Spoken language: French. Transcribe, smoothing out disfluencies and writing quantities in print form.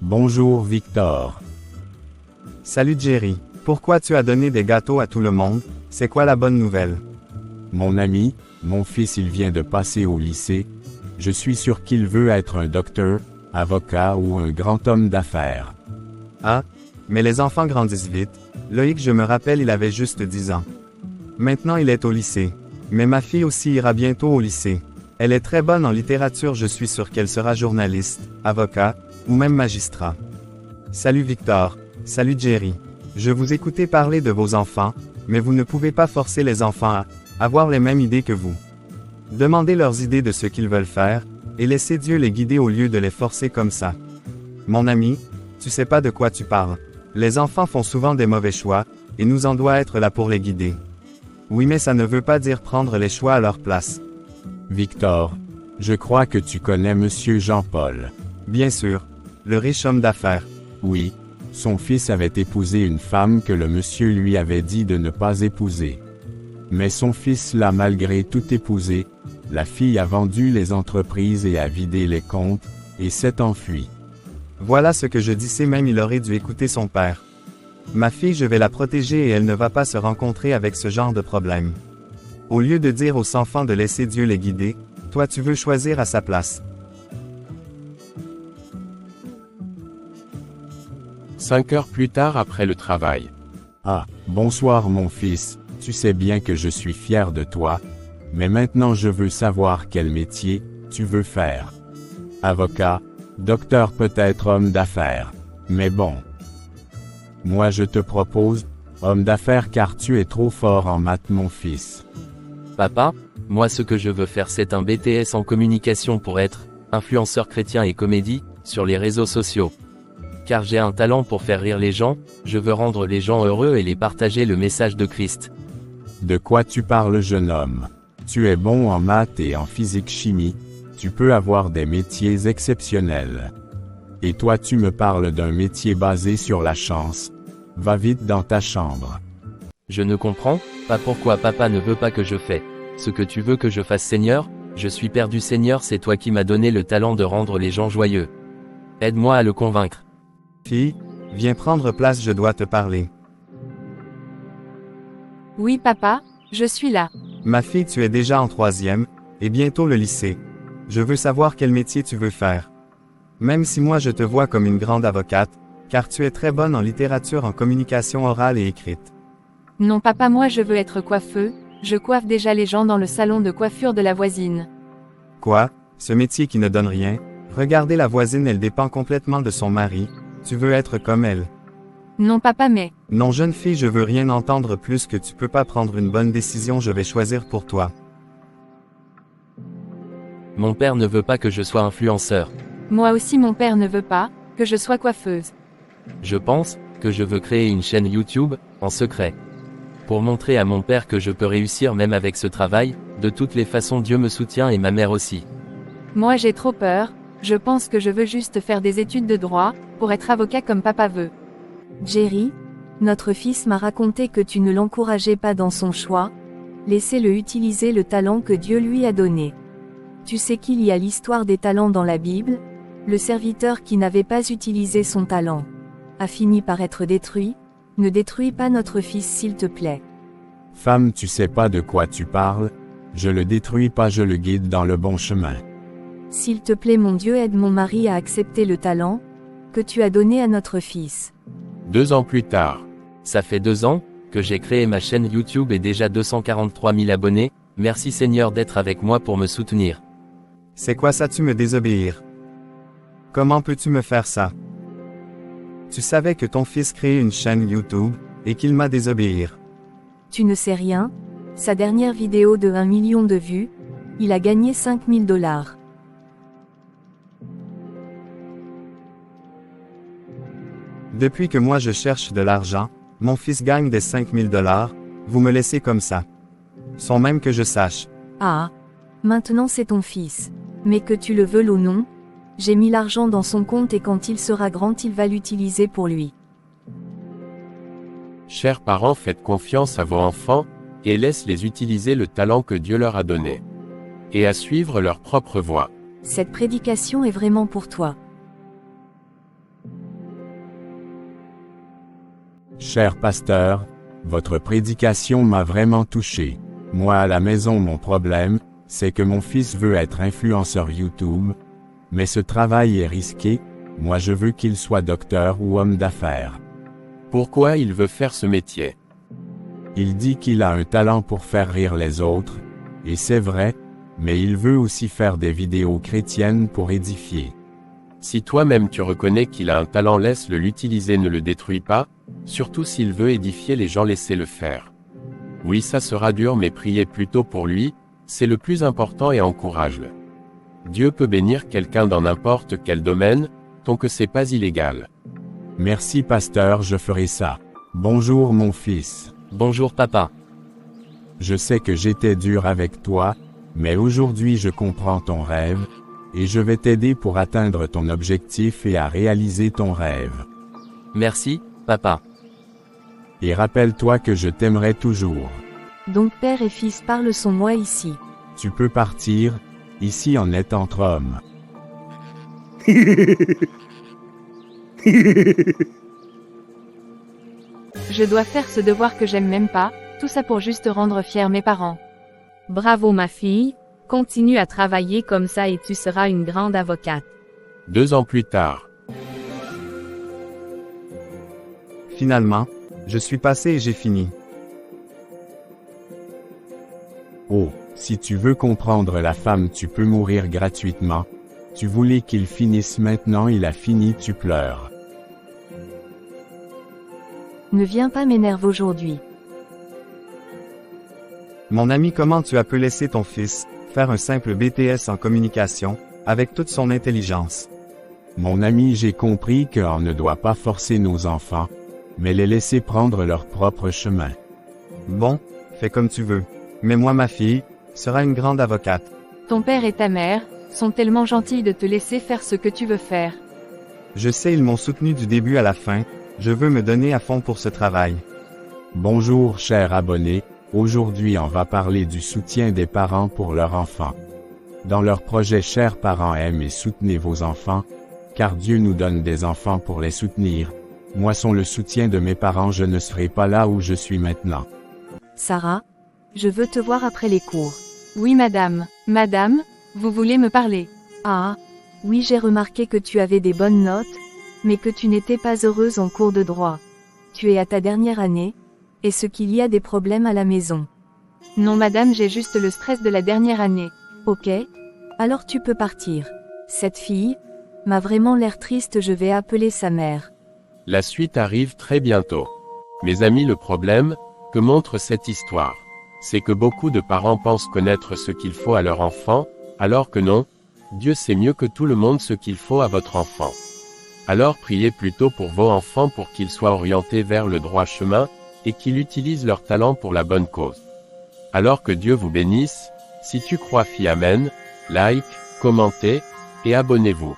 Bonjour Victor. Salut Jerry. Pourquoi tu as donné des gâteaux à tout le monde? C'est quoi la bonne nouvelle? Mon ami, mon fils il vient de passer au lycée. Je suis sûr qu'il veut être un docteur, avocat ou un grand homme d'affaires. Ah, mais les enfants grandissent vite. Loïc, je me rappelle, il avait juste 10 ans. Maintenant il est au lycée. Mais ma fille aussi ira bientôt au lycée. Elle est très bonne en littérature, je suis sûr qu'elle sera journaliste, avocat, ou même magistrat. Salut Victor. Salut Jerry. Je vous écoutais parler de vos enfants, mais vous ne pouvez pas forcer les enfants à avoir les mêmes idées que vous. Demandez leurs idées de ce qu'ils veulent faire, et laissez Dieu les guider au lieu de les forcer comme ça. Mon ami, tu sais pas de quoi tu parles. Les enfants font souvent des mauvais choix, et nous en doit être là pour les guider. Oui, mais ça ne veut pas dire prendre les choix à leur place. Victor, je crois que tu connais Monsieur Jean-Paul. Bien sûr, le riche homme d'affaires. Oui, son fils avait épousé une femme que le monsieur lui avait dit de ne pas épouser. Mais son fils l'a malgré tout épousée, la fille a vendu les entreprises et a vidé les comptes, et s'est enfuie. Voilà ce que je disais, même il aurait dû écouter son père. Ma fille, je vais la protéger et elle ne va pas se rencontrer avec ce genre de problème. Au lieu de dire aux enfants de laisser Dieu les guider, toi tu veux choisir à sa place. 5 heures plus tard après le travail. Ah, bonsoir mon fils, tu sais bien que je suis fier de toi, mais maintenant je veux savoir quel métier tu veux faire. Avocat, docteur, peut-être homme d'affaires. Mais bon. Moi je te propose, homme d'affaires, car tu es trop fort en maths mon fils. Papa, moi ce que je veux faire c'est un BTS en communication pour être influenceur chrétien et comédie sur les réseaux sociaux. Car j'ai un talent pour faire rire les gens, je veux rendre les gens heureux et les partager le message de Christ. De quoi tu parles, jeune homme? Tu es bon en maths et en physique-chimie, tu peux avoir des métiers exceptionnels. Et toi tu me parles d'un métier basé sur la chance. Va vite dans ta chambre. Je ne comprends pas pourquoi papa ne veut pas que je fasse ce que tu veux que je fasse, Seigneur. Je suis perdu, Seigneur, c'est toi qui m'as donné le talent de rendre les gens joyeux. Aide-moi à le convaincre. Fille, viens prendre place, je dois te parler. Oui papa, je suis là. Ma fille, tu es déjà en 3e, et bientôt le lycée. Je veux savoir quel métier tu veux faire. Même si moi je te vois comme une grande avocate, car tu es très bonne en littérature, en communication orale et écrite. Non papa, moi je veux être coiffeuse, je coiffe déjà les gens dans le salon de coiffure de la voisine. Quoi? Ce métier qui ne donne rien? Regardez la voisine, elle dépend complètement de son mari. Tu veux être comme elle? Non papa, mais... Non jeune fille, je veux rien entendre plus, que tu peux pas prendre une bonne décision, je vais choisir pour toi. Mon père ne veut pas que je sois influenceur. Moi aussi mon père ne veut pas que je sois coiffeuse. Je pense que je veux créer une chaîne YouTube, en secret. Pour montrer à mon père que je peux réussir même avec ce travail. De toutes les façons Dieu me soutient et ma mère aussi. Moi j'ai trop peur, je pense que je veux juste faire des études de droit, pour être avocat comme papa veut. Jerry, notre fils m'a raconté que tu ne l'encourageais pas dans son choix. Laissez-le utiliser le talent que Dieu lui a donné. Tu sais qu'il y a l'histoire des talents dans la Bible. Le serviteur qui n'avait pas utilisé son talent a fini par être détruit. Ne détruis pas notre fils s'il te plaît. Femme, tu sais pas de quoi tu parles, je le détruis pas, je le guide dans le bon chemin. S'il te plaît mon Dieu, aide mon mari à accepter le talent que tu as donné à notre fils. 2 ans plus tard. Ça fait 2 ans que j'ai créé ma chaîne YouTube et déjà 243 000 abonnés. Merci Seigneur d'être avec moi pour me soutenir. C'est quoi ça, tu me désobéir? Comment peux-tu me faire ça? Tu savais que ton fils créait une chaîne YouTube, et qu'il m'a désobéir. Tu ne sais rien? Sa dernière vidéo de 1 million de vues, il a gagné 5 000 $. Depuis que moi je cherche de l'argent, mon fils gagne des 5 000 $, vous me laissez comme ça. Sans même que je sache. Ah, maintenant c'est ton fils. Mais que tu le veuilles ou non, j'ai mis l'argent dans son compte et quand il sera grand il va l'utiliser pour lui. Chers parents, faites confiance à vos enfants, et laissez-les utiliser le talent que Dieu leur a donné. Et à suivre leur propre voie. Cette prédication est vraiment pour toi. Cher pasteur, votre prédication m'a vraiment touché. Moi à la maison mon problème, c'est que mon fils veut être influenceur YouTube. Mais ce travail est risqué, moi je veux qu'il soit docteur ou homme d'affaires. Pourquoi il veut faire ce métier? Il dit qu'il a un talent pour faire rire les autres, et c'est vrai, mais il veut aussi faire des vidéos chrétiennes pour édifier. Si toi-même tu reconnais qu'il a un talent, laisse-le l'utiliser, ne le détruis pas, surtout s'il veut édifier les gens, laissez-le faire. Oui, ça sera dur, mais priez plutôt pour lui, c'est le plus important, et encourage-le. Dieu peut bénir quelqu'un dans n'importe quel domaine, tant que c'est pas illégal. Merci pasteur, je ferai ça. Bonjour mon fils. Bonjour papa. Je sais que j'étais dur avec toi, mais aujourd'hui je comprends ton rêve, et je vais t'aider pour atteindre ton objectif et à réaliser ton rêve. Merci, papa. Et rappelle-toi que je t'aimerai toujours. Donc père et fils parlent son moi ici. Tu peux partir, ici on est entre hommes. Je dois faire ce devoir que j'aime même pas, tout ça pour juste rendre fiers mes parents. Bravo ma fille, continue à travailler comme ça et tu seras une grande avocate. 2 ans plus tard. Finalement, je suis passé et j'ai fini. Oh, si tu veux comprendre la femme, tu peux mourir gratuitement. Tu voulais qu'il finisse, maintenant il a fini, tu pleures. Ne viens pas m'énerve aujourd'hui. Mon ami, comment tu as pu laisser ton fils faire un simple BTS en communication, avec toute son intelligence? Mon ami, j'ai compris qu'on ne doit pas forcer nos enfants, mais les laisser prendre leur propre chemin. Bon, fais comme tu veux. Mais moi, ma fille, sera une grande avocate. Ton père et ta mère sont tellement gentils de te laisser faire ce que tu veux faire. Je sais, ils m'ont soutenu du début à la fin, je veux me donner à fond pour ce travail. Bonjour chers abonnés, aujourd'hui on va parler du soutien des parents pour leurs enfants. Dans leur projet, chers parents, aiment et soutenez vos enfants, car Dieu nous donne des enfants pour les soutenir. Moi, sans le soutien de mes parents, je ne serais pas là où je suis maintenant. Sarah, je veux te voir après les cours. Oui madame. Madame, vous voulez me parler? Ah, oui, j'ai remarqué que tu avais des bonnes notes, mais que tu n'étais pas heureuse en cours de droit. Tu es à ta dernière année, est-ce qu'il y a des problèmes à la maison? Non madame, j'ai juste le stress de la dernière année. Ok, alors tu peux partir. Cette fille m'a vraiment l'air triste, je vais appeler sa mère. La suite arrive très bientôt. Mes amis, le problème que montre cette histoire, c'est que beaucoup de parents pensent connaître ce qu'il faut à leur enfant, alors que non, Dieu sait mieux que tout le monde ce qu'il faut à votre enfant. Alors priez plutôt pour vos enfants pour qu'ils soient orientés vers le droit chemin, et qu'ils utilisent leur talent pour la bonne cause. Alors que Dieu vous bénisse, si tu crois, fille, amen, like, commentez, et abonnez-vous.